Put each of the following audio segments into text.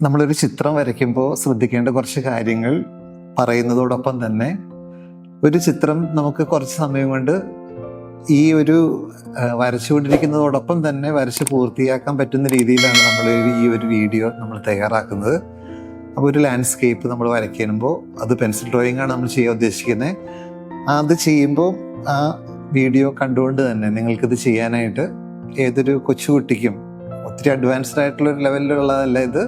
നമ്മളൊരു ചിത്രം വരയ്ക്കുമ്പോൾ ശ്രദ്ധിക്കേണ്ട കുറച്ച് കാര്യങ്ങൾ പറയുന്നതോടൊപ്പം തന്നെ ഒരു ചിത്രം നമുക്ക് കുറച്ച് സമയം കൊണ്ട് ഈ ഒരു വരച്ചുകൊണ്ടിരിക്കുന്നതോടൊപ്പം തന്നെ വരച്ച് പൂർത്തിയാക്കാൻ പറ്റുന്ന രീതിയിലാണ് നമ്മൾ ഈ ഒരു വീഡിയോ നമ്മൾ തയ്യാറാക്കുന്നത്. അപ്പോൾ ഒരു ലാൻഡ്സ്കേപ്പ് നമ്മൾ വരയ്ക്കുമ്പോൾ അത് പെൻസിൽ ഡ്രോയിങ് ആണ് നമ്മൾ ചെയ്യാൻ ഉദ്ദേശിക്കുന്നത്. അത് ചെയ്യുമ്പോൾ ആ വീഡിയോ കണ്ടുകൊണ്ട് തന്നെ നിങ്ങൾക്കിത് ചെയ്യാനായിട്ട് ഏതൊരു കൊച്ചുകുട്ടിക്കും ഒത്തിരി അഡ്വാൻസ്ഡ് ആയിട്ടുള്ളൊരു ലെവലിലുള്ളതല്ല ഇത്.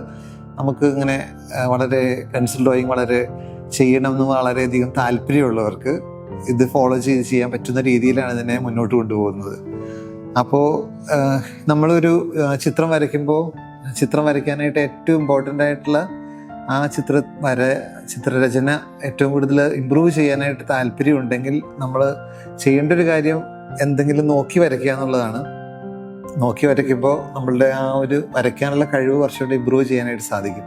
നമുക്ക് ഇങ്ങനെ വളരെ പെൻസിൽ ഡ്രോയിങ് വളരെ ചെയ്യണമെന്ന് വളരെയധികം താല്പര്യമുള്ളവർക്ക് ഇത് ഫോളോ ചെയ്ത് ചെയ്യാൻ പറ്റുന്ന രീതിയിലാണ് ഇതിനെ മുന്നോട്ട് കൊണ്ടുപോകുന്നത്. അപ്പോൾ നമ്മളൊരു ചിത്രം വരയ്ക്കുമ്പോൾ ചിത്രം വരയ്ക്കാനായിട്ട് ഏറ്റവും ഇമ്പോർട്ടൻ്റ് ആയിട്ടുള്ള ആ ചിത്രരചന ഏറ്റവും കൂടുതൽ ഇമ്പ്രൂവ് ചെയ്യാനായിട്ട് താല്പര്യമുണ്ടെങ്കിൽ നമ്മൾ ചെയ്യേണ്ട ഒരു കാര്യം എന്തെങ്കിലും നോക്കി വരയ്ക്കുക എന്നുള്ളതാണ്. നോക്കി വരയ്ക്കുമ്പോൾ നമ്മളുടെ ആ ഒരു വരയ്ക്കാനുള്ള കഴിവ് കുറച്ചുകൂടി ഇമ്പ്രൂവ് ചെയ്യാനായിട്ട് സാധിക്കും.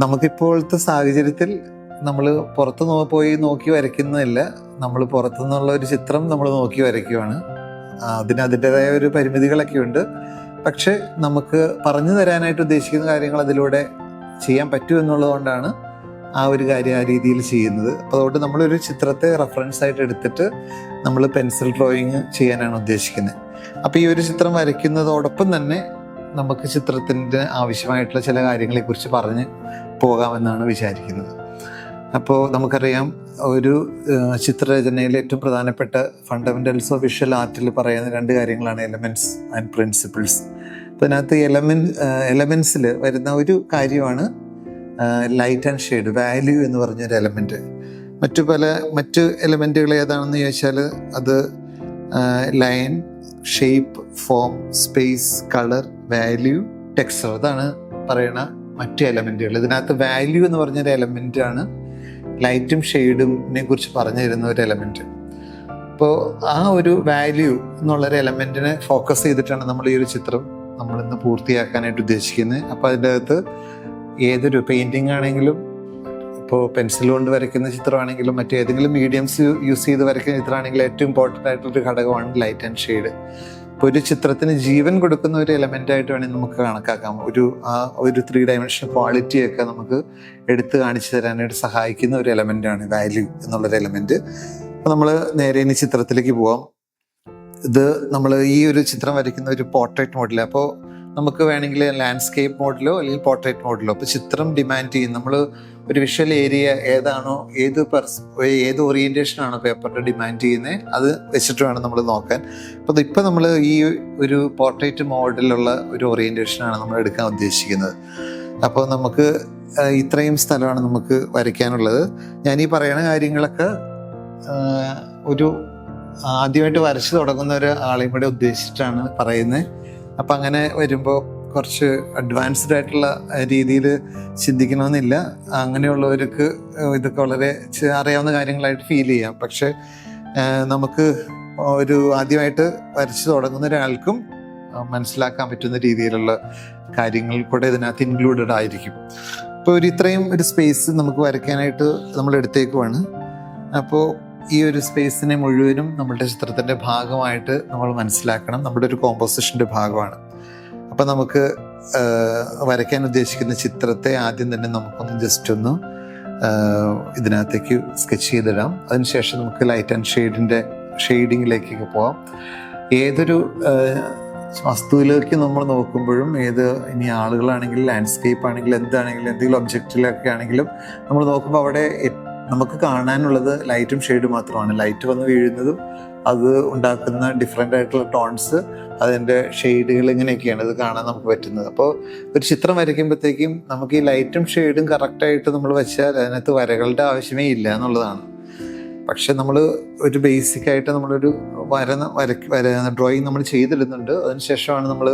നമുക്കിപ്പോഴത്തെ സാഹചര്യത്തിൽ നമ്മൾ പുറത്ത് പോയി നോക്കി വരയ്ക്കുന്നില്ല, നമ്മൾ പുറത്തുനിന്നുള്ള ഒരു ചിത്രം നമ്മൾ നോക്കി വരയ്ക്കുകയാണ്. അതിൻ്റെതായ ഒരു പരിമിതികളൊക്കെ ഉണ്ട്. പക്ഷെ നമുക്ക് പറഞ്ഞു തരാനായിട്ട് ഉദ്ദേശിക്കുന്ന കാര്യങ്ങൾ അതിലൂടെ ചെയ്യാൻ പറ്റുമെന്നുള്ളതുകൊണ്ടാണ് ആ ഒരു കാര്യം ആ രീതിയിൽ ചെയ്യുന്നത്. അപ്പോൾ അതുകൊണ്ട് നമ്മളൊരു ചിത്രത്തെ റെഫറൻസ് ആയിട്ട് എടുത്തിട്ട് നമ്മൾ പെൻസിൽ ഡ്രോയിങ് ചെയ്യാനാണ് ഉദ്ദേശിക്കുന്നത്. അപ്പോൾ ഈ ഒരു ചിത്രം വരയ്ക്കുന്നതോടൊപ്പം തന്നെ നമുക്ക് ചിത്രത്തിൻ്റെ ആവശ്യമായിട്ടുള്ള ചില കാര്യങ്ങളെക്കുറിച്ച് പറഞ്ഞ് പോകാമെന്നാണ് വിചാരിക്കുന്നത്. അപ്പോൾ നമുക്കറിയാം, ഒരു ചിത്രരചനയിൽ ഏറ്റവും പ്രധാനപ്പെട്ട ഫണ്ടമെൻ്റൽസ് ഓഫ് വിഷ്വൽ ആർട്ടിൽ പറയുന്ന രണ്ട് കാര്യങ്ങളാണ് എലമെൻറ്റ്സ് ആൻഡ് പ്രിൻസിപ്പിൾസ്. അപ്പോൾ അതിനകത്ത് എലമെൻസിൽ വരുന്ന ഒരു കാര്യമാണ് ലൈറ്റ് ആൻഡ് ഷെയ്ഡ്, വാല്യൂ എന്ന് പറഞ്ഞൊരു എലമെൻറ്റ്. മറ്റ് എലമെൻറ്റുകൾ ഏതാണെന്ന് ചോദിച്ചാൽ അത് line, shape, form, space, colour, value, texture, അതാണ് പറയുന്ന മറ്റു എലമെൻറ്റുകൾ. ഇതിനകത്ത് വാല്യൂ എന്ന് പറഞ്ഞൊരു എലമെൻറ്റാണ് ലൈറ്റും ഷെയ്ഡിനെ കുറിച്ച് പറഞ്ഞു തരുന്ന ഒരു എലമെൻറ്റ്. അപ്പോൾ ആ ഒരു വാല്യൂ എന്നുള്ളൊരു എലമെൻറ്റിനെ ഫോക്കസ് ചെയ്തിട്ടാണ് നമ്മൾ ഈ ഒരു ചിത്രം നമ്മളിന്ന് പൂർത്തിയാക്കാനായിട്ട് ഉദ്ദേശിക്കുന്നത്. അപ്പോൾ അതിൻ്റെ അകത്ത് ഏതൊരു പെയിൻറ്റിങ് ആണെങ്കിലും, ഇപ്പോൾ പെൻസിൽ കൊണ്ട് വരയ്ക്കുന്ന ചിത്രമാണെങ്കിലും മറ്റേതെങ്കിലും മീഡിയംസ് യൂസ് ചെയ്ത് വരയ്ക്കുന്ന ചിത്രമാണെങ്കിലും ഏറ്റവും ഇമ്പോർട്ടൻ്റ് ആയിട്ടുള്ളൊരു ഘടകമാണ് ലൈറ്റ് ആൻഡ് ഷെയ്ഡ്. ഇപ്പോൾ ഒരു ചിത്രത്തിന് ജീവൻ കൊടുക്കുന്ന ഒരു എലമെൻ്റായിട്ട് വേണമെങ്കിൽ നമുക്ക് കണക്കാക്കാം. ഒരു 3 ഡയമെൻഷണൽ ക്വാളിറ്റിയൊക്കെ നമുക്ക് എടുത്ത് കാണിച്ചു തരാനായിട്ട് സഹായിക്കുന്ന ഒരു എലമെൻ്റാണ് വാല്യൂ എന്നുള്ളൊരു എലമെൻറ്റ്. അപ്പോൾ നമ്മൾ നേരെ ഇനി ചിത്രത്തിലേക്ക് പോവാം. ഇത് നമ്മൾ ഈ ഒരു ചിത്രം വരയ്ക്കുന്ന ഒരു പോർട്രേറ്റ് മോഡിൽ. അപ്പോൾ നമുക്ക് വേണമെങ്കിൽ ലാൻഡ്സ്കേപ്പ് മോഡിലോ അല്ലെങ്കിൽ പോർട്രേറ്റ് മോഡിലോ. അപ്പോൾ ചിത്രം ഡിമാൻഡ് ചെയ്യും നമ്മൾ ഒരു വിഷ്വൽ ഏരിയ ഏതാണോ, ഏത് ഓറിയൻറ്റേഷനാണോ പേപ്പറിൻ്റെ ഡിമാൻഡ് ചെയ്യുന്നത്, അത് വെച്ചിട്ട് വേണം നമ്മൾ നോക്കാൻ. അപ്പോൾ ഇപ്പം നമ്മൾ ഈ ഒരു പോർട്രേറ്റ് മോഡിലുള്ള ഒരു ഓറിയൻറ്റേഷനാണ് നമ്മൾ എടുക്കാൻ ഉദ്ദേശിക്കുന്നത്. അപ്പോൾ നമുക്ക് ഇത്രയും സ്ഥലമാണ് നമുക്ക് വരയ്ക്കാനുള്ളത്. ഞാൻ ഈ പറയുന്ന കാര്യങ്ങളൊക്കെ ഒരു ആദ്യമായിട്ട് വരച്ച് തുടങ്ങുന്ന ഒരു ആളെയും കൂടെ ഉദ്ദേശിച്ചിട്ടാണ് പറയുന്നത്. അപ്പം അങ്ങനെ വരുമ്പോൾ കുറച്ച് അഡ്വാൻസ്ഡ് ആയിട്ടുള്ള രീതിയിൽ ചിന്തിക്കണമെന്നില്ല. അങ്ങനെയുള്ളവർക്ക് ഇതൊക്കെ വളരെ അറിയാവുന്ന കാര്യങ്ങളായിട്ട് ഫീൽ ചെയ്യാം. പക്ഷെ നമുക്ക് ഒരു ആദ്യമായിട്ട് വരച്ച് തുടങ്ങുന്ന ഒരാൾക്കും മനസ്സിലാക്കാൻ പറ്റുന്ന രീതിയിലുള്ള കാര്യങ്ങൾ കൂടെ ഇതിനകത്ത് ഇൻക്ലൂഡഡ് ആയിരിക്കും. ഇപ്പോൾ ഇത്രയും ഒരു സ്പേസ് നമുക്ക് വരയ്ക്കാനായിട്ട് നമ്മൾ എടുത്തേക്കുവാണ്. അപ്പോൾ ഈ ഒരു സ്പേസിനെ മുഴുവനും നമ്മളുടെ ചിത്രത്തിൻ്റെ ഭാഗമായിട്ട് നമ്മൾ മനസ്സിലാക്കണം, നമ്മുടെ ഒരു കോമ്പോസിഷൻ്റെ ഭാഗമാണ്. അപ്പം നമുക്ക് വരയ്ക്കാൻ ഉദ്ദേശിക്കുന്ന ചിത്രത്തെ ആദ്യം തന്നെ നമുക്കൊന്ന് ജസ്റ്റ് ഒന്ന് ഇതിനകത്തേക്ക് സ്കെച്ച് ചെയ്തിടാം. അതിനുശേഷം നമുക്ക് ലൈറ്റ് ആൻഡ് ഷെയ്ഡിങ്ങിലേക്കൊക്കെ പോവാം. ഏതൊരു വസ്തുവിലേക്ക് നമ്മൾ നോക്കുമ്പോഴും, ഇനി ആളുകളാണെങ്കിലും ലാൻഡ്സ്കേപ്പ് ആണെങ്കിലും എന്താണെങ്കിലും എന്തെങ്കിലും ഒബ്ജക്റ്റിലൊക്കെ ആണെങ്കിലും നമ്മൾ നോക്കുമ്പോൾ അവിടെ നമുക്ക് കാണാനുള്ളത് ലൈറ്റും ഷെയ്ഡും മാത്രമാണ്. ലൈറ്റ് വന്ന് വീഴുന്നതും അത് ഉണ്ടാക്കുന്ന ഡിഫറെൻ്റ് ആയിട്ടുള്ള ടോൺസ്, അതിൻ്റെ ഷെയ്ഡുകൾ, ഇങ്ങനെയൊക്കെയാണ് ഇത് കാണാൻ നമുക്ക് പറ്റുന്നത്. അപ്പോൾ ഒരു ചിത്രം വരയ്ക്കുമ്പോഴത്തേക്കും നമുക്ക് ഈ ലൈറ്റും ഷെയ്ഡും കറക്റ്റായിട്ട് നമ്മൾ വെച്ചാൽ അതിനകത്ത് വരകളുടെ ആവശ്യമേ ഇല്ല എന്നുള്ളതാണ്. പക്ഷെ നമ്മൾ ഒരു ബേസിക്കായിട്ട് നമ്മളൊരു ഡ്രോയിങ് നമ്മൾ ചെയ്തിടുന്നുണ്ട്. അതിനുശേഷമാണ് നമ്മൾ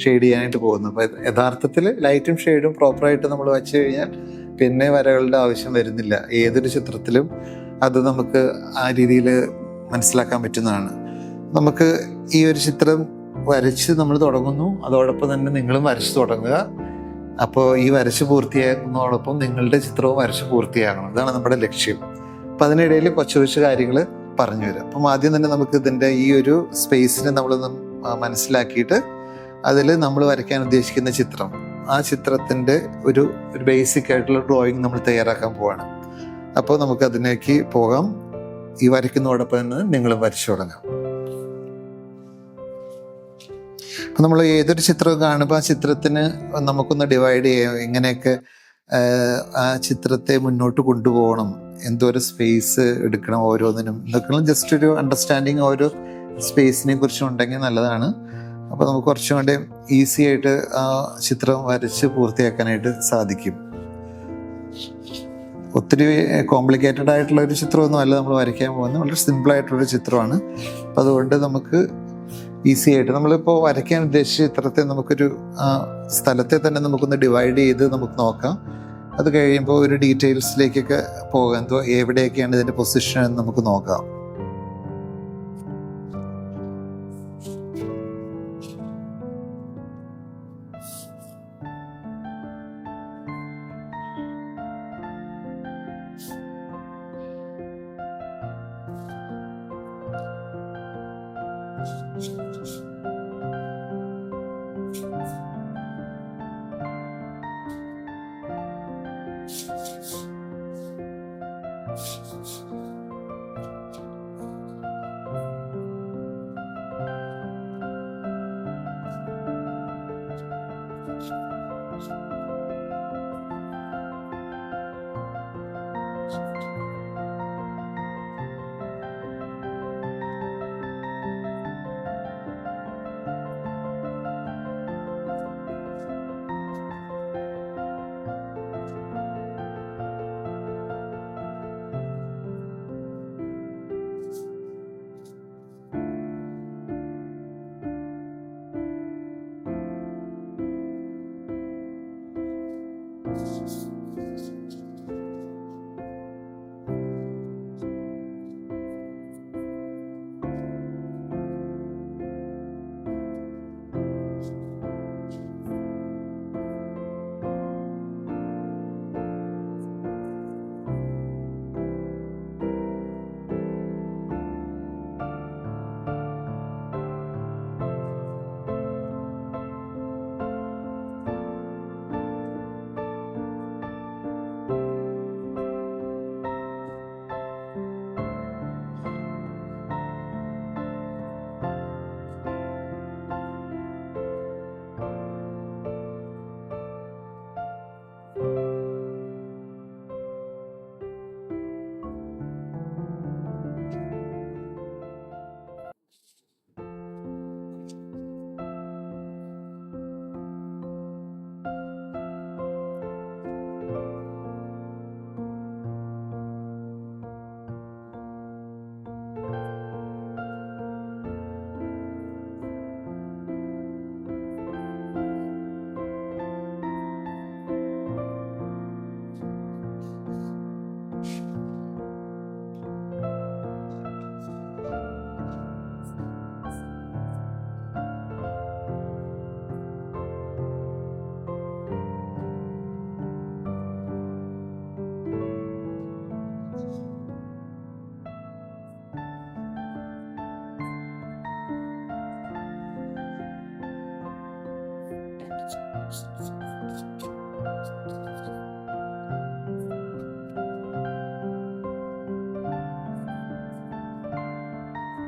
ഷെയ്ഡ് ചെയ്യാനായിട്ട് പോകുന്നത്. അപ്പോൾ യഥാർത്ഥത്തിൽ ലൈറ്റും ഷെയ്ഡും പ്രോപ്പറായിട്ട് നമ്മൾ വെച്ച് കഴിഞ്ഞാൽ പിന്നെ വരകളുടെ ആവശ്യം വരുന്നില്ല. ഏതൊരു ചിത്രത്തിലും അത് നമുക്ക് ആ രീതിയിൽ മനസ്സിലാക്കാൻ പറ്റുന്നതാണ്. നമുക്ക് ഈ ഒരു ചിത്രം വരച്ച് നമ്മൾ തുടങ്ങുന്നു, അതോടൊപ്പം തന്നെ നിങ്ങളും വരച്ച് തുടങ്ങുക. അപ്പോൾ ഈ വരച്ച് പൂർത്തിയാക്കുന്നതോടൊപ്പം നിങ്ങളുടെ ചിത്രവും വരച്ച് പൂർത്തിയാകണം. ഇതാണ് നമ്മുടെ ലക്ഷ്യം. അപ്പം അതിനിടയിൽ കൊച്ചു കാര്യങ്ങൾ പറഞ്ഞു തരാം. അപ്പം ആദ്യം തന്നെ നമുക്ക് ഇതിൻ്റെ ഈ ഒരു സ്പേസിനെ നമ്മളൊന്ന് മനസ്സിലാക്കിയിട്ട് അതിൽ നമ്മൾ വരയ്ക്കാൻ ഉദ്ദേശിക്കുന്ന ചിത്രം ആ ചിത്രത്തിൻ്റെ ഒരു ബേസിക് ആയിട്ടുള്ള ഡ്രോയിങ് നമ്മൾ തയ്യാറാക്കാൻ പോവാണ്. അപ്പോൾ നമുക്ക് അതിലേക്ക് പോകാം. ഈ വരയ്ക്കുന്നതോടൊപ്പം തന്നെ നിങ്ങളും വരച്ചു തുടങ്ങാം. അപ്പം നമ്മൾ ഏതൊരു ചിത്രം കാണുമ്പോൾ ആ ചിത്രത്തിന് നമുക്കൊന്ന് ഡിവൈഡ് ചെയ്യാം, എങ്ങനെയൊക്കെ ആ ചിത്രത്തെ മുന്നോട്ട് കൊണ്ടുപോകണം, എന്തോരം സ്പേസ് എടുക്കണം ഓരോന്നിനും എന്നൊക്കെ ജസ്റ്റ് ഒരു അണ്ടർസ്റ്റാൻഡിങ് ഓരോ സ്പേസിനെ കുറിച്ചും ഉണ്ടെങ്കിൽ നല്ലതാണ്. അപ്പോൾ നമുക്ക് കുറച്ചും കൂടെ ഈസി ആയിട്ട് ആ ചിത്രം വരച്ച് പൂർത്തിയാക്കാനായിട്ട് സാധിക്കും. ഒത്തിരി കോംപ്ലിക്കേറ്റഡ് ആയിട്ടുള്ള ഒരു ചിത്രമൊന്നും അല്ല നമ്മൾ വരയ്ക്കാൻ പോകുന്നത്, വളരെ സിമ്പിളായിട്ടുള്ളൊരു ചിത്രമാണ്. അപ്പം അതുകൊണ്ട് നമുക്ക് ഈസി ആയിട്ട് നമ്മളിപ്പോൾ വരയ്ക്കാൻ ഉദ്ദേശിച്ച ചിത്രത്തെ നമുക്കൊരു സ്ഥലത്തെ തന്നെ നമുക്കൊന്ന് ഡിവൈഡ് ചെയ്ത് നമുക്ക് നോക്കാം. അത് കഴിയുമ്പോൾ ഒരു ഡീറ്റെയിൽസിലേക്കൊക്കെ പോകാം, എവിടെയൊക്കെയാണ് ഇതിൻ്റെ പൊസിഷൻ എന്ന് നമുക്ക് നോക്കാം.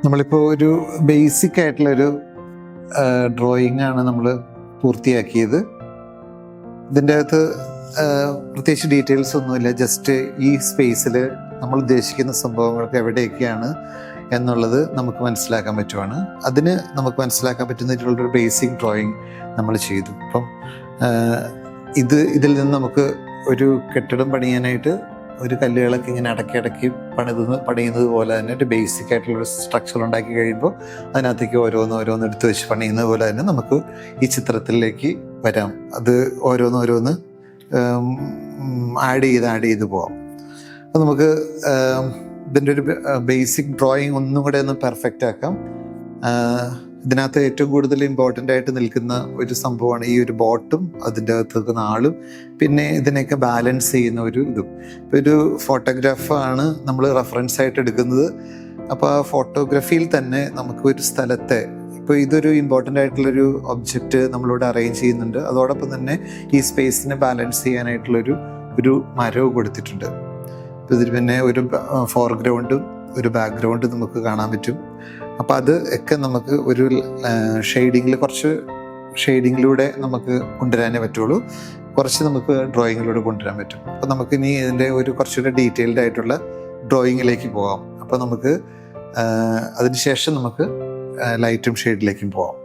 നമ്മളിപ്പോൾ ഒരു ബേസിക് ആയിട്ടുള്ളൊരു ഡ്രോയിങ് ആണ് നമ്മൾ പൂർത്തിയാക്കിയത്. ഇതിൻ്റെ അകത്ത് പ്രത്യേകിച്ച് ഡീറ്റെയിൽസ് ഒന്നുമില്ല. ജസ്റ്റ് ഈ സ്പേസിൽ നമ്മൾ ഉദ്ദേശിക്കുന്ന സംഭവങ്ങൾക്ക് എവിടെയൊക്കെയാണ് എന്നുള്ളത് നമുക്ക് മനസ്സിലാക്കാൻ പറ്റുവാണ്. അതിന് നമുക്ക് മനസ്സിലാക്കാൻ പറ്റുന്നതിലുള്ളൊരു ബേസിക് ഡ്രോയിങ് നമ്മൾ ചെയ്തു. അപ്പം ഇതിൽ നിന്ന് നമുക്ക് ഒരു കെട്ടിടം പണിയാനായിട്ട് ഒരു കല്ലുകളൊക്കെ ഇങ്ങനെ അടക്കി പണിയുന്നത് പോലെ തന്നെ ഒരു ബേസിക് ആയിട്ടുള്ളൊരു സ്ട്രക്ചർ ഉണ്ടാക്കി കഴിയുമ്പോൾ അതിനകത്തേക്ക് ഓരോന്ന് എടുത്ത് വെച്ച് പണിയുന്നത് പോലെ തന്നെ നമുക്ക് ഈ ചിത്രത്തിലേക്ക് വരാം. അത് ഓരോന്ന് ആഡ് ചെയ്ത് പോവാം. അപ്പോൾ നമുക്ക് ഇതിൻ്റെ ഒരു ബേസിക് ഡ്രോയിങ് ഒന്നും കൂടെ ഒന്ന് പെർഫെക്റ്റ് ആക്കാം. ഇതിനകത്ത് ഏറ്റവും കൂടുതൽ ഇമ്പോർട്ടൻ്റ് ആയിട്ട് നിൽക്കുന്ന ഒരു സംഭവമാണ് ഈ ഒരു ബോട്ടും അതിൻ്റെ അകത്ത് നിൽക്കുന്ന ആളും, പിന്നെ ഇതിനെയൊക്കെ ബാലൻസ് ചെയ്യുന്ന ഒരു ഇതും. ഇപ്പോൾ ഒരു ഫോട്ടോഗ്രാഫാണ് നമ്മൾ റെഫറൻസ് ആയിട്ട് എടുക്കുന്നത്. അപ്പോൾ ആ ഫോട്ടോഗ്രാഫിയിൽ തന്നെ നമുക്ക് ഒരു സ്ഥലത്തെ ഇപ്പോൾ ഇതൊരു ഇമ്പോർട്ടൻ്റ് ആയിട്ടുള്ളൊരു ഒബ്ജക്റ്റ് നമ്മളിവിടെ അറേഞ്ച് ചെയ്യുന്നുണ്ട്. അതോടൊപ്പം തന്നെ ഈ സ്പേസിനെ ബാലൻസ് ചെയ്യാനായിട്ടുള്ളൊരു മരവും കൊടുത്തിട്ടുണ്ട്. അപ്പോൾ ഇതിൽ പിന്നെ ഒരു ഫോർഗ്രൗണ്ടും ഒരു ബാക്ക്ഗ്രൗണ്ടും നമുക്ക് കാണാൻ പറ്റും. അപ്പോൾ അത് ഒക്കെ നമുക്ക് ഒരു കുറച്ച് ഷെയ്ഡിങ്ങിലൂടെ നമുക്ക് കൊണ്ടുവരാനേ പറ്റുള്ളൂ. കുറച്ച് നമുക്ക് ഡ്രോയിങ്ങിലൂടെ കൊണ്ടുവരാൻ പറ്റും. അപ്പോൾ നമുക്കിനി ഇതിൻ്റെ കുറച്ചുകൂടെ ഡീറ്റെയിൽഡ് ആയിട്ടുള്ള ഡ്രോയിങ്ങിലേക്ക് പോകാം. അപ്പോൾ നമുക്ക് അതിനുശേഷം നമുക്ക് ലൈറ്റും ഷെയ്ഡിലേക്കും പോകാം.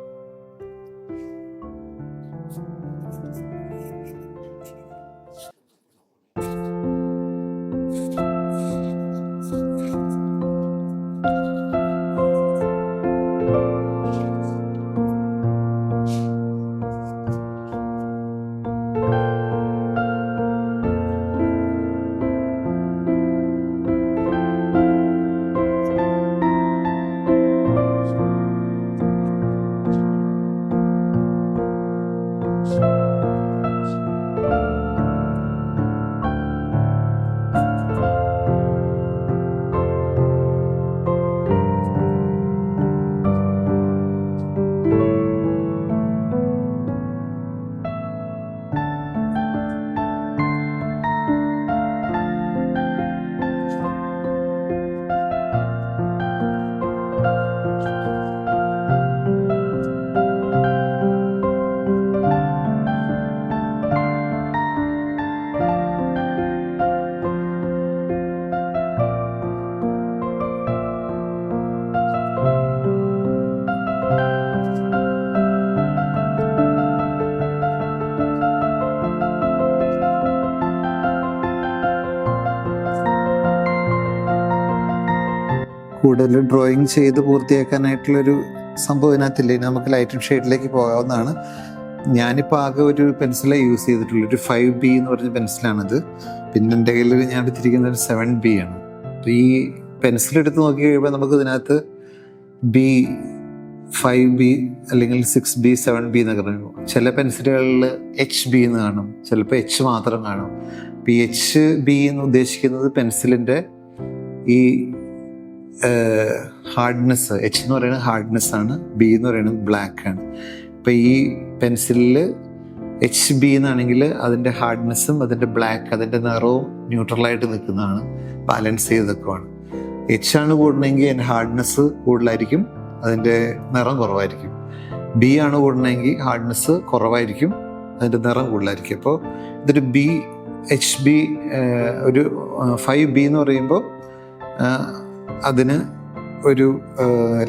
കൂടുതൽ ഡ്രോയിങ് ചെയ്ത് പൂർത്തിയാക്കാനായിട്ടുള്ളൊരു സംഭവം ഇതിനകത്തില്ലേ, നമുക്ക് ലൈറ്റ് ആൻഡ് ഷെയ്ഡിലേക്ക് പോകാവുന്നതാണ്. ഞാനിപ്പോൾ ആകെ ഒരു പെൻസിലേ യൂസ് ചെയ്തിട്ടുള്ളൂ. ഒരു 5B എന്ന് പറഞ്ഞ പെൻസിലാണിത്. പിന്നെ എൻ്റെ കയ്യിൽ ഞാൻ എടുത്തിരിക്കുന്നത് ഒരു 7B ആണ്. അപ്പോൾ ഈ പെൻസിലെടുത്ത് നോക്കി കഴിയുമ്പോൾ നമുക്ക് ഇതിനകത്ത് B, 5B അല്ലെങ്കിൽ 6B, 7B എന്നൊക്കെ പറയും. ചില പെൻസിലുകളിൽ HB എന്ന് കാണും, ചിലപ്പോൾ H മാത്രം കാണും. അപ്പോൾ ഈ HB എന്ന് ഉദ്ദേശിക്കുന്നത് പെൻസിലിൻ്റെ ഈ ഹാർഡ്നെസ്. H എന്ന് പറയുന്നത് ഹാർഡ്നെസ് ആണ്, B എന്ന് പറയുന്നത് ബ്ലാക്ക് ആണ്. ഇപ്പോൾ ഈ പെൻസിലിൽ HB എന്നാണെങ്കിൽ അതിൻ്റെ ഹാർഡ്നെസ്സും അതിൻ്റെ ബ്ലാക്ക്, അതിൻ്റെ നിറവും ന്യൂട്രലായിട്ട് നിൽക്കുന്നതാണ്, ബാലൻസ് ചെയ്ത് നിൽക്കുവാണ്. H ആണ് കൂടണമെങ്കിൽ അതിൻ്റെ ഹാർഡ്നെസ് കൂടുതലായിരിക്കും, അതിൻ്റെ നിറം കുറവായിരിക്കും. B ആണ് കൂടണമെങ്കിൽ ഹാർഡ്നെസ് കുറവായിരിക്കും, അതിൻ്റെ നിറം കൂടുതലായിരിക്കും. അപ്പോൾ ഇതൊരു HB, ഒരു 5B എന്ന് പറയുമ്പോൾ അതിന് ഒരു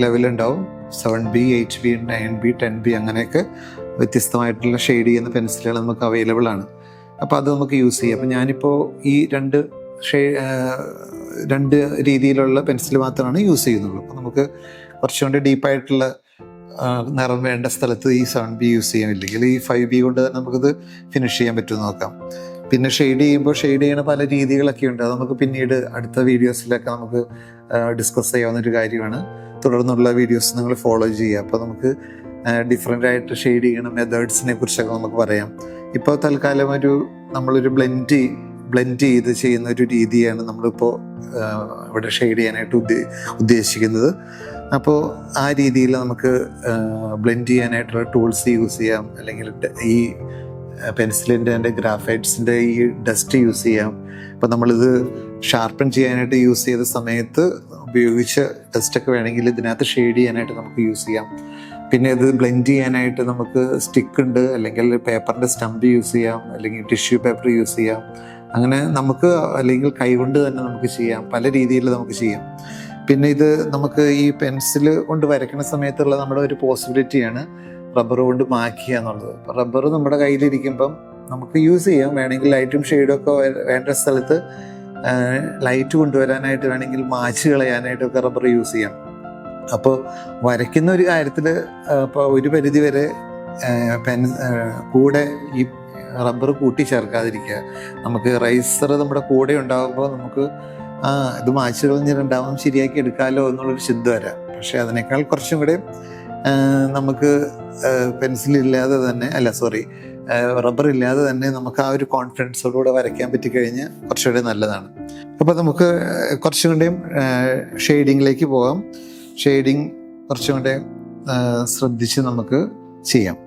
ലെവലുണ്ടാവും. 7B, 8B, 9B, 10B അങ്ങനെയൊക്കെ വ്യത്യസ്തമായിട്ടുള്ള ഷെയ്ഡ് ചെയ്യുന്ന പെൻസിലുകൾ നമുക്ക് അവൈലബിൾ ആണ്. അപ്പോൾ അത് നമുക്ക് യൂസ് ചെയ്യാം. അപ്പോൾ ഞാനിപ്പോൾ ഈ രണ്ട് രീതിയിലുള്ള പെൻസിൽ മാത്രമാണ് യൂസ് ചെയ്യുന്നുള്ളൂ. അപ്പോൾ നമുക്ക് കുറച്ചുകൂടി ഡീപ്പായിട്ടുള്ള നിറം വേണ്ട സ്ഥലത്ത് ഈ 7B യൂസ് ചെയ്യാം, ഇല്ലെങ്കിൽ ഈ 5B കൊണ്ട് തന്നെ നമുക്കിത് ഫിനിഷ് ചെയ്യാൻ പറ്റുമെന്ന് നോക്കാം. പിന്നെ ഷെയ്ഡ് ചെയ്യണ പല രീതികളൊക്കെ ഉണ്ട്. അത് നമുക്ക് പിന്നീട് അടുത്ത വീഡിയോസിലൊക്കെ നമുക്ക് ഡിസ്കസ് ചെയ്യാവുന്നൊരു കാര്യമാണ്. തുടർന്നുള്ള വീഡിയോസ് നിങ്ങൾ ഫോളോ ചെയ്യുക. അപ്പോൾ നമുക്ക് ഡിഫറെൻ്റ് ആയിട്ട് ഷെയ്ഡ് ചെയ്യണ മെത്തേഡ്സിനെ കുറിച്ചൊക്കെ നമുക്ക് പറയാം. ഇപ്പോൾ തൽക്കാലം നമ്മളൊരു ബ്ലെൻഡ് ചെയ്ത് ചെയ്യുന്ന ഒരു രീതിയാണ് നമ്മളിപ്പോൾ ഇവിടെ ഷെയ്ഡ് ചെയ്യാനായിട്ട് ഉദ്ദേശിക്കുന്നത്. അപ്പോൾ ആ രീതിയിൽ നമുക്ക് ബ്ലെൻഡ് ചെയ്യാനായിട്ടുള്ള ടൂൾസ് യൂസ് ചെയ്യാം, അല്ലെങ്കിൽ ഈ പെൻസിലിൻ്റെ അതിൻ്റെ ഗ്രാഫൈറ്റ്സിൻ്റെ ഈ ഡസ്റ്റ് യൂസ് ചെയ്യാം. അപ്പോൾ നമ്മളിത് ഷാർപ്പൺ ചെയ്യാനായിട്ട് യൂസ് ചെയ്ത സമയത്ത് ഉപയോഗിച്ച ഡസ്റ്റൊക്കെ വേണമെങ്കിൽ ഇതിനകത്ത് ഷെയ്ഡ് ചെയ്യാനായിട്ട് നമുക്ക് യൂസ് ചെയ്യാം. പിന്നെ ഇത് ബ്ലെൻഡ് ചെയ്യാനായിട്ട് നമുക്ക് സ്റ്റിക്ക് ഉണ്ട്, അല്ലെങ്കിൽ പേപ്പറിൻ്റെ സ്റ്റമ്പ് യൂസ് ചെയ്യാം, അല്ലെങ്കിൽ ടിഷ്യൂ പേപ്പർ യൂസ് ചെയ്യാം. അങ്ങനെ നമുക്ക് അല്ലെങ്കിൽ കൈകൊണ്ട് തന്നെ നമുക്ക് ചെയ്യാം, പല രീതിയിൽ നമുക്ക് ചെയ്യാം. പിന്നെ ഇത് നമുക്ക് ഈ പെൻസിൽ കൊണ്ട് വരയ്ക്കുന്ന സമയത്തുള്ള നമ്മുടെ ഒരു പോസിബിലിറ്റിയാണ് റബ്ബർ കൊണ്ട് മായ്ക്കുക എന്നുള്ളത്. അപ്പോൾ റബ്ബർ നമ്മുടെ കയ്യിലിരിക്കുമ്പം നമുക്ക് യൂസ് ചെയ്യാം. വേണമെങ്കിൽ ലൈറ്റും ഷെയ്ഡും ഒക്കെ വേണ്ട സ്ഥലത്ത് ലൈറ്റ് കൊണ്ടുവരാനായിട്ട് വേണമെങ്കിൽ മായ്ച്ച് കളയാനായിട്ടൊക്കെ റബ്ബർ യൂസ് ചെയ്യാം. അപ്പോൾ വരയ്ക്കുന്ന ഒരു കാര്യത്തിൽ ഇപ്പോൾ ഒരു പരിധി വരെ കൂടെ ഈ റബ്ബർ കൂട്ടിച്ചേർക്കാതിരിക്കുക. നമുക്ക് റൈസർ നമ്മുടെ കൂടെ ഉണ്ടാകുമ്പോൾ നമുക്ക് ഇത് മായ്ച്ച് കളഞ്ഞിട്ടുണ്ടാവും, ശരിയാക്കി എടുക്കാമല്ലോ എന്നുള്ളൊരു ചിന്ത വരാം. പക്ഷേ അതിനേക്കാൾ കുറച്ചും കൂടെ നമുക്ക് പെൻസിലില്ലാതെ തന്നെ റബ്ബർ ഇല്ലാതെ തന്നെ നമുക്ക് ആ ഒരു കോൺഫിഡൻസോടുകൂടെ വരയ്ക്കാൻ പറ്റിക്കഴിഞ്ഞാൽ കുറച്ചുകൂടെ നല്ലതാണ്. അപ്പോൾ നമുക്ക് കുറച്ചും കൂടെയും ഷെയ്ഡിങ്ങിലേക്ക് പോകാം. ഷെയ്ഡിങ് കുറച്ചും കൂടെ ശ്രദ്ധിച്ച് നമുക്ക് ചെയ്യാം.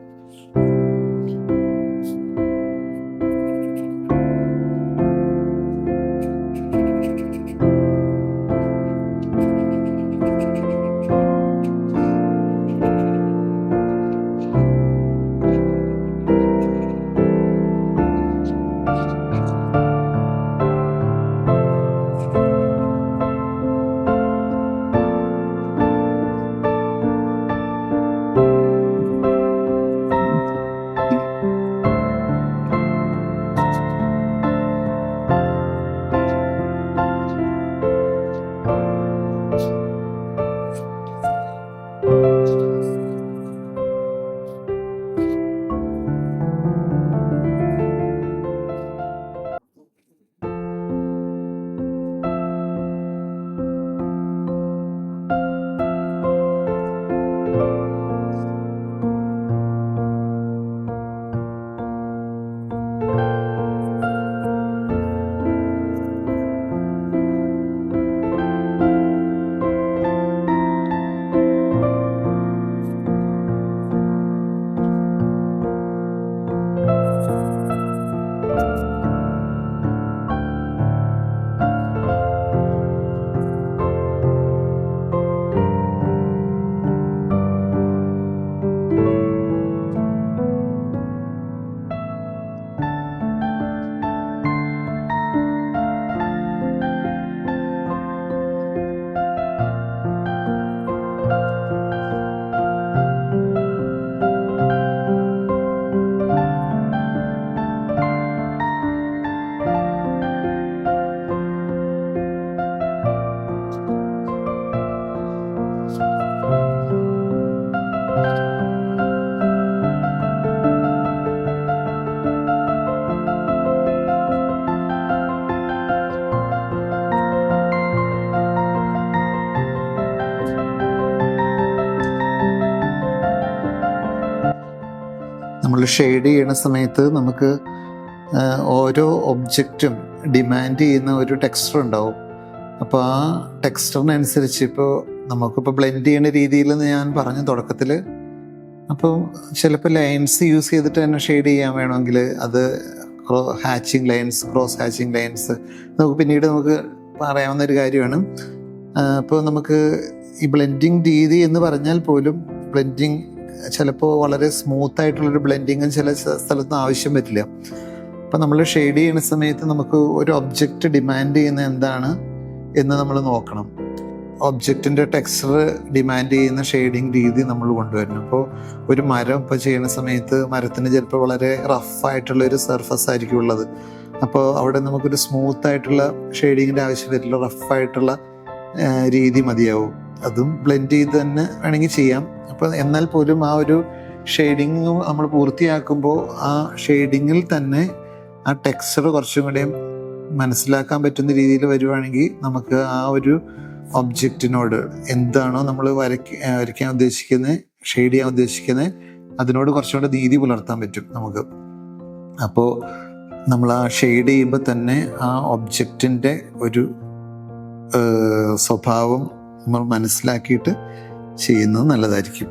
നമ്മൾ ഷെയ്ഡ് ചെയ്യണ സമയത്ത് നമുക്ക് ഓരോ ഒബ്ജക്റ്റും ഡിമാൻഡ് ചെയ്യുന്ന ഒരു ടെക്സ്ചർ ഉണ്ടാവും. അപ്പോൾ ആ ടെക്സ്ചറിനനുസരിച്ച് ഇപ്പോൾ നമുക്കിപ്പോൾ ബ്ലെൻഡ് ചെയ്യുന്ന രീതിയിൽ ഞാൻ പറഞ്ഞു തുടക്കത്തിൽ. അപ്പോൾ ചിലപ്പോൾ ലൈൻസ് യൂസ് ചെയ്തിട്ട് തന്നെ ഷെയ്ഡ് ചെയ്യാൻ വേണമെങ്കിൽ അത് hatching lines, cross hatching lines നമുക്ക് പിന്നീട് പറയാവുന്ന ഒരു കാര്യമാണ്. അപ്പോൾ നമുക്ക് ഈ ബ്ലെൻഡിങ് രീതി എന്ന് പറഞ്ഞാൽ പോലും ബ്ലെൻഡിങ് ചിലപ്പോൾ വളരെ സ്മൂത്തായിട്ടുള്ളൊരു ബ്ലെൻഡിങ്ങും ചില സ്ഥലത്തൊന്നും ആവശ്യം പറ്റില്ല. അപ്പം നമ്മൾ ഷെയ്ഡ് ചെയ്യുന്ന സമയത്ത് നമുക്ക് ഒരു ഒബ്ജക്റ്റ് ഡിമാൻഡ് ചെയ്യുന്ന എന്താണ് എന്ന് നമ്മൾ നോക്കണം. ഒബ്ജക്റ്റിൻ്റെ ടെക്സ്ചർ ഡിമാൻഡ് ചെയ്യുന്ന ഷെയ്ഡിങ് രീതി നമ്മൾ കൊണ്ടുവരണം. അപ്പോൾ ഒരു മരം ഇപ്പോൾ ചെയ്യുന്ന സമയത്ത് മരത്തിന് ചിലപ്പോൾ വളരെ റഫായിട്ടുള്ളൊരു സർഫസ് ആയിരിക്കും ഉള്ളത്. അപ്പോൾ അവിടെ നമുക്കൊരു സ്മൂത്തായിട്ടുള്ള ഷെയ്ഡിങ്ങിൻ്റെ ആവശ്യം വരില്ല, റഫായിട്ടുള്ള രീതി മതിയാവും. അതും ബ്ലെൻഡ് ചെയ്ത് തന്നെ വേണമെങ്കിൽ ചെയ്യാം. അപ്പോൾ എന്നാൽ പോലും ആ ഒരു ഷെയ്ഡിങ് നമ്മൾ പൂർത്തിയാക്കുമ്പോൾ ആ ഷെയ്ഡിങ്ങിൽ തന്നെ ആ ടെക്സ്ചർ കുറച്ചും കൂടെ മനസ്സിലാക്കാൻ പറ്റുന്ന രീതിയിൽ വരുവാണെങ്കിൽ നമുക്ക് ആ ഒരു ഒബ്ജക്റ്റിനോട് എന്താണോ നമ്മൾ വരയ്ക്കാൻ ഉദ്ദേശിക്കുന്നത്, ഷെയ്ഡ് ചെയ്യാൻ ഉദ്ദേശിക്കുന്നത്, അതിനോട് കുറച്ചും കൂടെ നീതി പുലർത്താൻ പറ്റും നമുക്ക്. അപ്പോൾ നമ്മൾ ആ ഷെയ്ഡ് ചെയ്യുമ്പോൾ തന്നെ ആ ഒബ്ജക്റ്റിൻ്റെ ഒരു സ്വഭാവം നമ്മൾ മനസ്സിലാക്കിയിട്ട് ചെയ്യുന്നത് നല്ലതായിരിക്കും.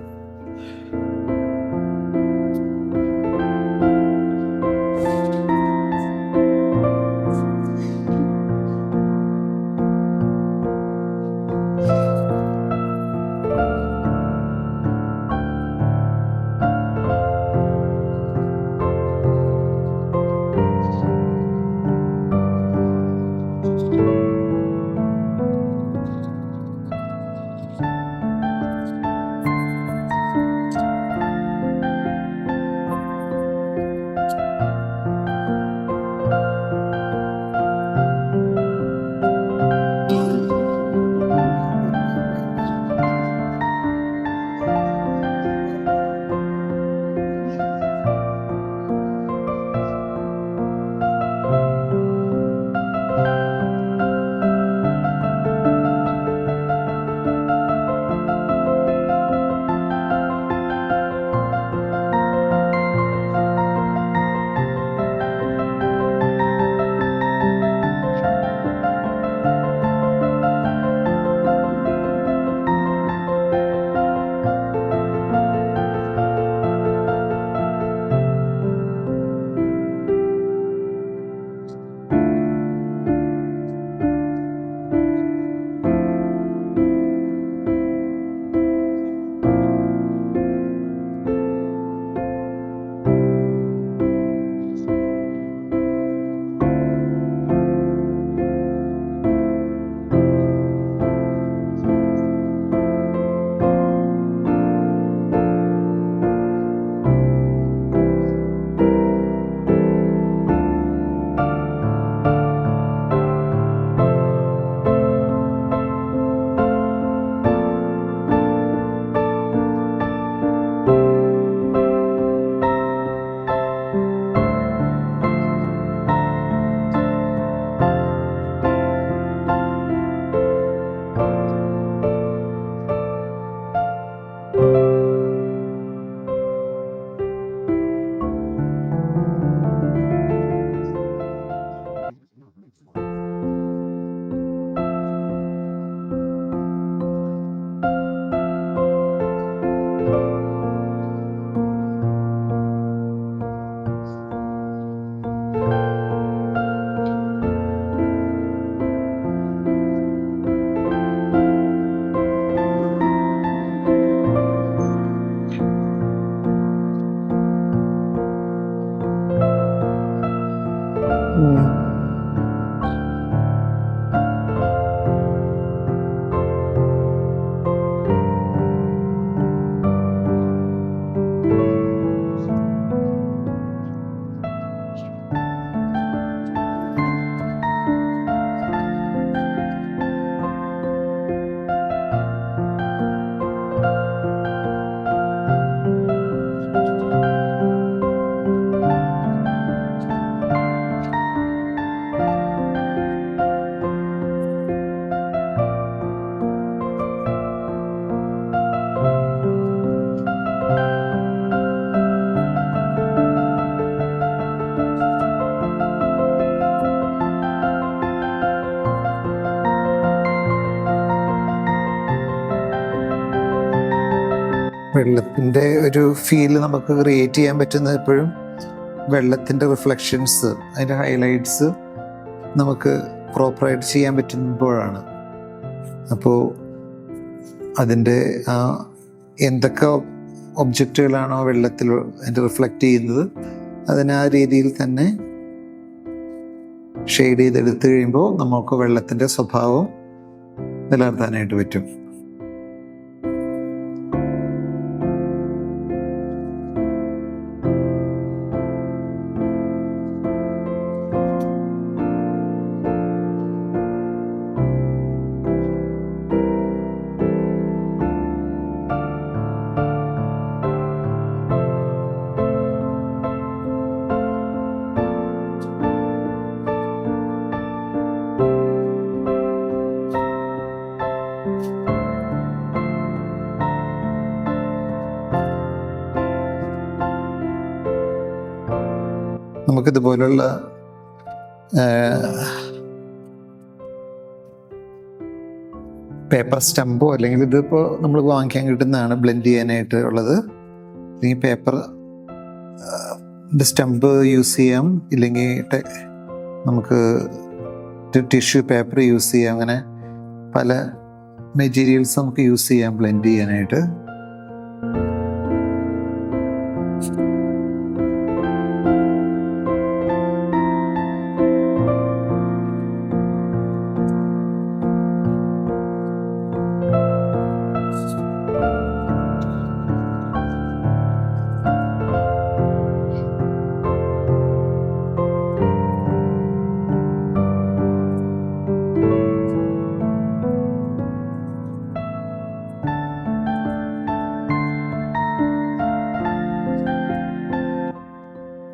വെള്ളത്തിൻ്റെ ഒരു ഫീല് നമുക്ക് ക്രിയേറ്റ് ചെയ്യാൻ പറ്റുന്നത് എപ്പോഴും വെള്ളത്തിൻ്റെ റിഫ്ലക്ഷൻസ്, അതിൻ്റെ ഹൈലൈറ്റ്സ് നമുക്ക് പ്രോപ്പറായിട്ട് ചെയ്യാൻ പറ്റുമ്പോഴാണ്. അപ്പോൾ അതിൻ്റെ എന്തൊക്കെ ഒബ്ജക്റ്റുകളാണോ വെള്ളത്തിൽ അതിൻ്റെ റിഫ്ലക്റ്റ് ചെയ്യുന്നത് അതിനെ ആ രീതിയിൽ തന്നെ ഷെയ്ഡ് ചെയ്തെടുത്തു കഴിയുമ്പോൾ നമുക്ക് വെള്ളത്തിൻ്റെ സ്വഭാവം നിലനിർത്താനായിട്ട് പറ്റും. നമുക്കിതുപോലുള്ള പേപ്പർ സ്റ്റമ്പോ അല്ലെങ്കിൽ ഇതിപ്പോൾ നമ്മൾ വാങ്ങിക്കാൻ കിട്ടുന്നതാണ് ബ്ലെൻഡ് ചെയ്യാനായിട്ട് ഉള്ളത്. അല്ലെങ്കിൽ പേപ്പർ സ്റ്റമ്പ് യൂസ് ചെയ്യാം, ഇല്ലെങ്കിൽ നമുക്ക് ടിഷ്യൂ പേപ്പർ യൂസ് ചെയ്യാം. അങ്ങനെ പല മെറ്റീരിയൽസ് നമുക്ക് യൂസ് ചെയ്യാം ബ്ലെൻഡ് ചെയ്യാനായിട്ട്.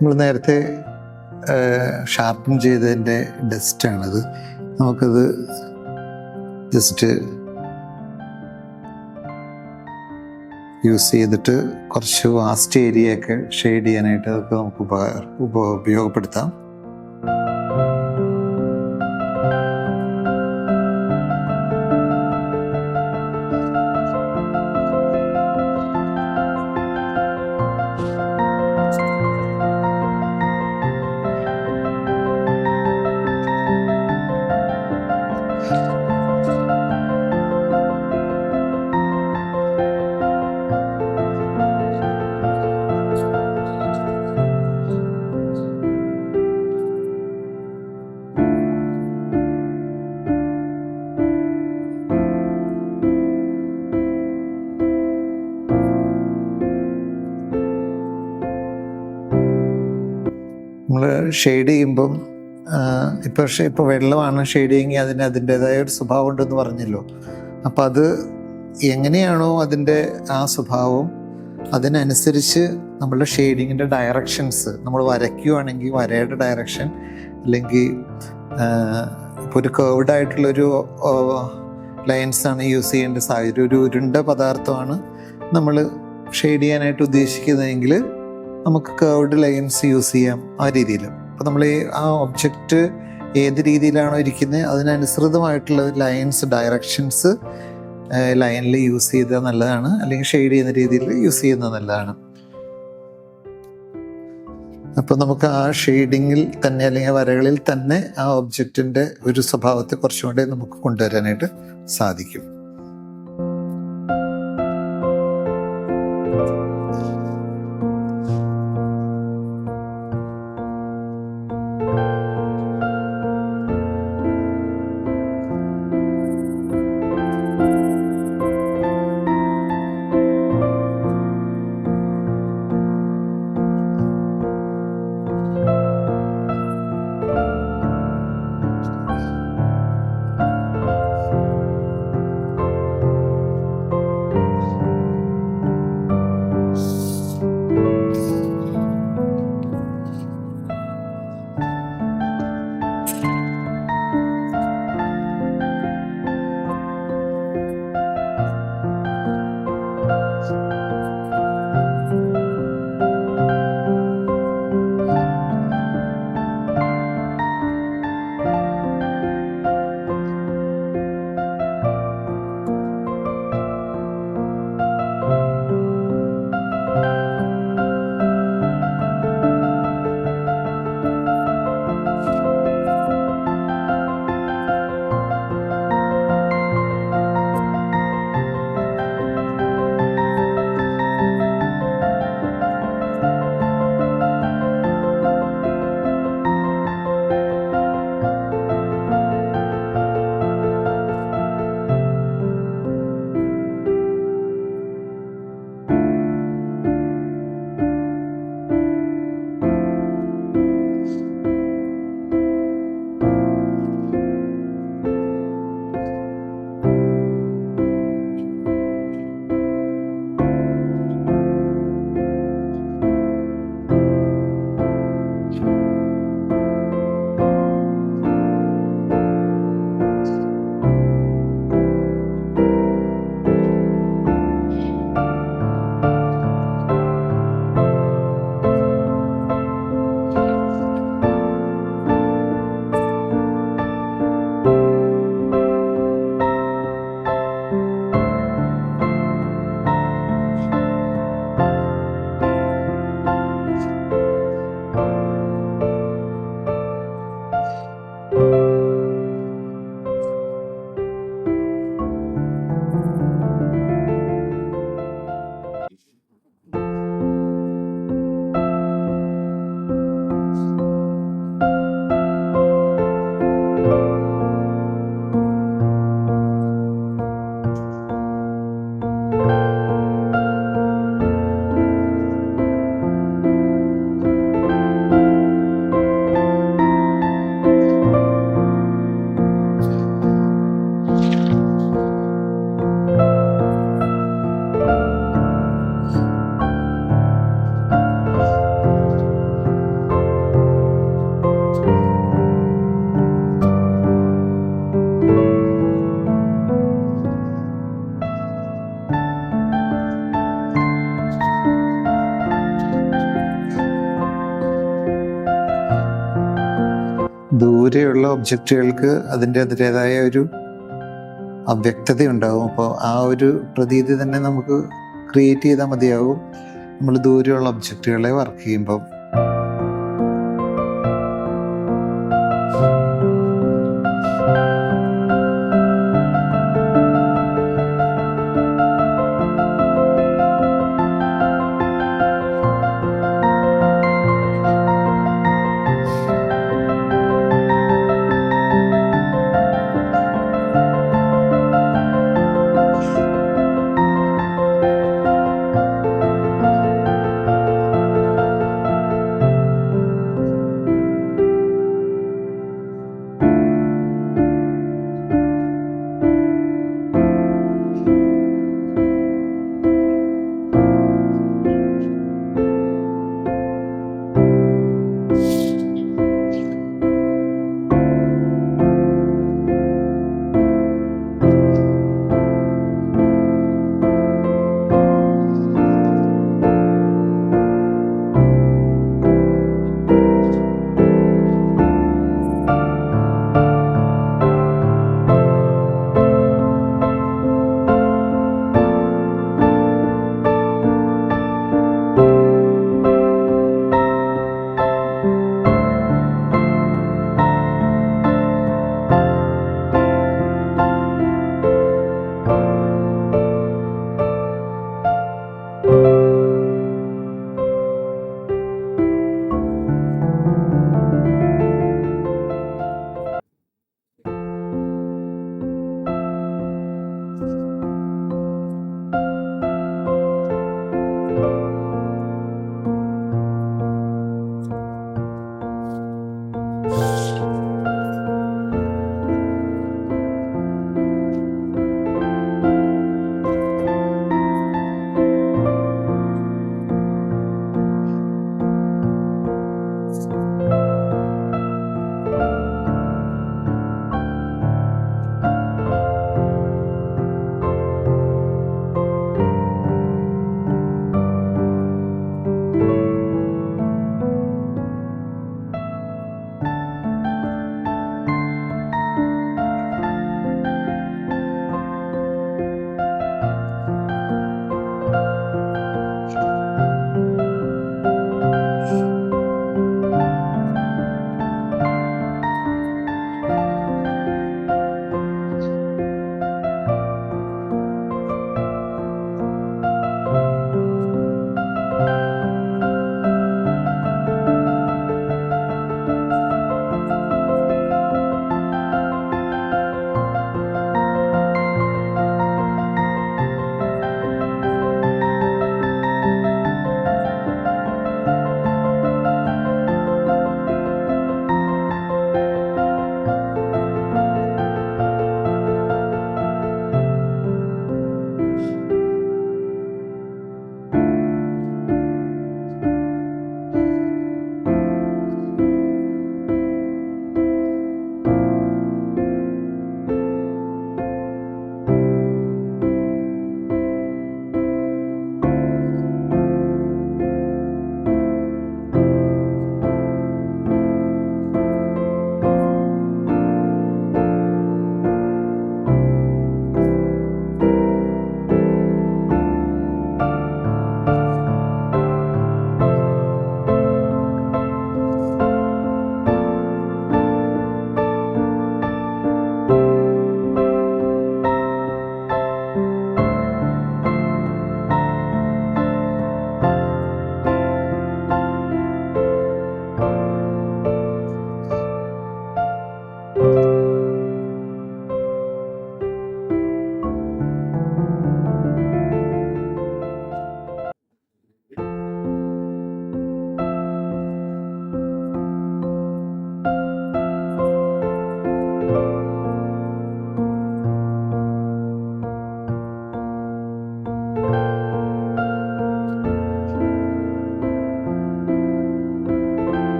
നമ്മൾ നേരത്തെ ഷാർപ്പൻ ചെയ്തതിൻ്റെ ഡസ്റ്റാണത്. നമുക്കത് ജസ്റ്റ് യൂസ് ചെയ്തിട്ട് കുറച്ച് വാസ്റ്റ് ഏരിയയൊക്കെ ഷെയ്ഡ് ചെയ്യാനായിട്ട് അതൊക്കെ നമുക്ക് ഉപയോഗപ്പെടുത്താം. നമ്മൾ ഷെയ്ഡ് ചെയ്യുമ്പം ഇപ്പോൾ വെള്ളമാണ് ഷെയ്ഡ് ചെയ്യുമെങ്കിൽ അതിൻ്റേതായ ഒരു സ്വഭാവം ഉണ്ടെന്ന് പറഞ്ഞല്ലോ. അപ്പം അത് എങ്ങനെയാണോ അതിൻ്റെ ആ സ്വഭാവം അതിനനുസരിച്ച് നമ്മളുടെ ഷെയ്ഡിങ്ങിൻ്റെ ഡയറക്ഷൻസ് നമ്മൾ വരയ്ക്കുകയാണെങ്കിൽ വരയുടെ ഡയറക്ഷൻ, അല്ലെങ്കിൽ ഇപ്പോൾ ഒരു കേർവ്ഡ് ആയിട്ടുള്ളൊരു ലൈൻസാണ് യൂസ് ചെയ്യേണ്ട സാഹചര്യം, ഒരു ഉരുണ്ട പദാർത്ഥമാണ് നമ്മൾ ഷെയ്ഡ് ചെയ്യാനായിട്ട് ഉദ്ദേശിക്കുന്നതെങ്കിൽ നമുക്ക് കേർവ്ഡ് ലൈൻസ് യൂസ് ചെയ്യാം ആ രീതിയിൽ. അപ്പോൾ നമ്മൾ ആ ഒബ്ജക്റ്റ് ഏത് രീതിയിലാണോ ഇരിക്കുന്നത് അതിനനുസൃതമായിട്ടുള്ള ലൈൻസ്, ഡയറക്ഷൻസ് ലൈനിൽ യൂസ് ചെയ്താൽ നല്ലതാണ്, അല്ലെങ്കിൽ ഷെയ്ഡ് ചെയ്യുന്ന രീതിയിൽ യൂസ് ചെയ്യുന്നത് നല്ലതാണ്. അപ്പോൾ നമുക്ക് ആ ഷെയ്ഡിങ്ങിൽ തന്നെ അല്ലെങ്കിൽ വരകളിൽ തന്നെ ആ ഒബ്ജക്റ്റിൻ്റെ ഒരു സ്വഭാവത്തെ കുറച്ചുകൂടെ നമുക്ക് കൊണ്ടുവരാനായിട്ട് സാധിക്കും. ദൂരെയുള്ള ഒബ്ജക്റ്റുകൾക്ക് അതിൻ്റെതായ ഒരു അവ്യക്തത ഉണ്ടാകും. അപ്പോൾ ആ ഒരു പ്രതീതി തന്നെ നമുക്ക് ക്രിയേറ്റ് ചെയ്താൽ മതിയാവും നമ്മൾ ദൂരെയുള്ള ഒബ്ജക്റ്റുകളെ വർക്ക് ചെയ്യുമ്പോൾ.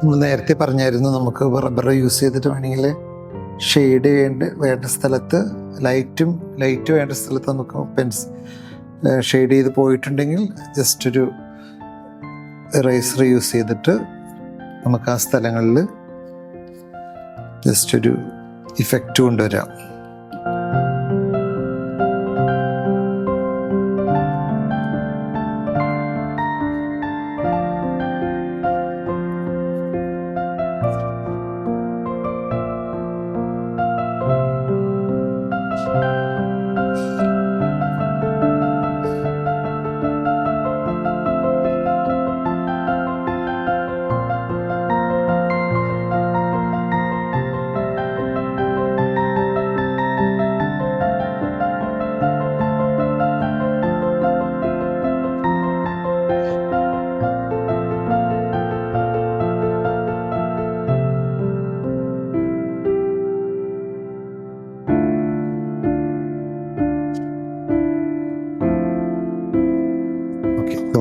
നമ്മൾ നേരത്തെ പറഞ്ഞായിരുന്നു നമുക്ക് റബ്ബർ യൂസ് ചെയ്തിട്ട് വേണമെങ്കിൽ ഷെയ്ഡ് വേണ്ട സ്ഥലത്ത് ലൈറ്റ് വേണ്ട സ്ഥലത്ത് നമുക്ക് ഷെയ്ഡ് ചെയ്ത് പോയിട്ടുണ്ടെങ്കിൽ ജസ്റ്റ് ഒരു ഇറേസർ യൂസ് ചെയ്തിട്ട് നമുക്ക് ആ സ്ഥലങ്ങളിൽ ജസ്റ്റ് ഒരു ഇഫക്റ്റ് കൊണ്ടുവരാം.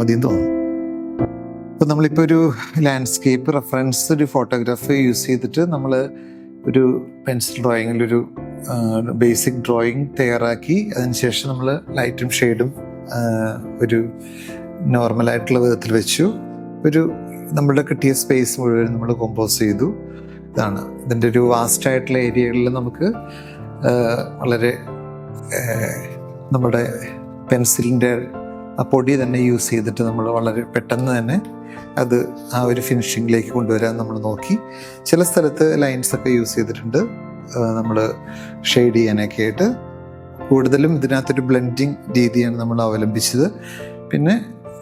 മതിയെന്ന് തോന്നുന്നു. അപ്പോൾ നമ്മളിപ്പോൾ ഒരു ലാൻഡ്സ്കേപ്പ് റെഫറൻസ് ഒരു ഫോട്ടോഗ്രാഫ് യൂസ് ചെയ്തിട്ട് നമ്മൾ ഒരു പെൻസിൽ ഡ്രോയിങ്ങിലൊരു ബേസിക് ഡ്രോയിങ് തയ്യാറാക്കി അതിനുശേഷം നമ്മൾ ലൈറ്റും ഷെയ്ഡും ഒരു നോർമലായിട്ടുള്ള വിധത്തിൽ വെച്ചു. നമ്മളുടെ കിട്ടിയ സ്പേസ് മുഴുവൻ നമ്മൾ കോമ്പോസ് ചെയ്തു. ഇതാണ് ഇതിൻ്റെ ഒരു വാസ്റ്റായിട്ടുള്ള ഏരിയകളിൽ നമുക്ക് വളരെ നമ്മുടെ പെൻസിലിൻ്റെ ആ പൊടി തന്നെ യൂസ് ചെയ്തിട്ട് നമ്മൾ വളരെ പെട്ടെന്ന് തന്നെ അത് ആ ഒരു ഫിനിഷിങ്ങിലേക്ക് കൊണ്ടുവരാൻ നമ്മൾ നോക്കി. ചില സ്ഥലത്ത് ലൈൻസൊക്കെ യൂസ് ചെയ്തിട്ടുണ്ട് നമ്മൾ ഷെയ്ഡ് ചെയ്യാനൊക്കെ ആയിട്ട്. കൂടുതലും ഇതിനകത്തൊരു ബ്ലെൻഡിങ് രീതിയാണ് നമ്മൾ അവലംബിച്ചത്. പിന്നെ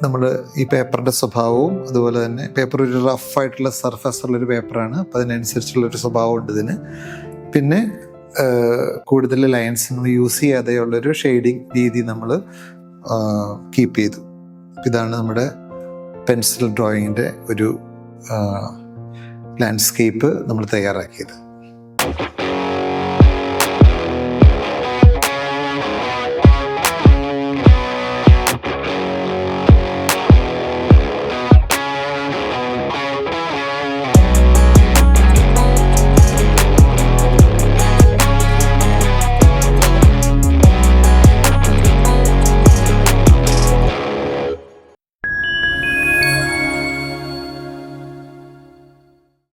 നമ്മൾ ഈ പേപ്പറിൻ്റെ സ്വഭാവവും അതുപോലെ തന്നെ പേപ്പർ ഒരു റഫായിട്ടുള്ള സർഫസ് ഉള്ളൊരു പേപ്പറാണ്, അപ്പോൾ അതിനനുസരിച്ചുള്ളൊരു സ്വഭാവമുണ്ട് ഇതിന്. പിന്നെ കൂടുതൽ ലൈൻസ് നമ്മൾ യൂസ് ചെയ്യാതെയുള്ളൊരു ഷെയ്ഡിങ് രീതി നമ്മൾ കീപ്പ് ചെയ്തു. ഇതാണ് നമ്മുടെ പെൻസിൽ ഡ്രോയിങ്ങിൻ്റെ ഒരു ലാൻഡ്സ്കേപ്പ് നമ്മൾ തയ്യാറാക്കിയത്.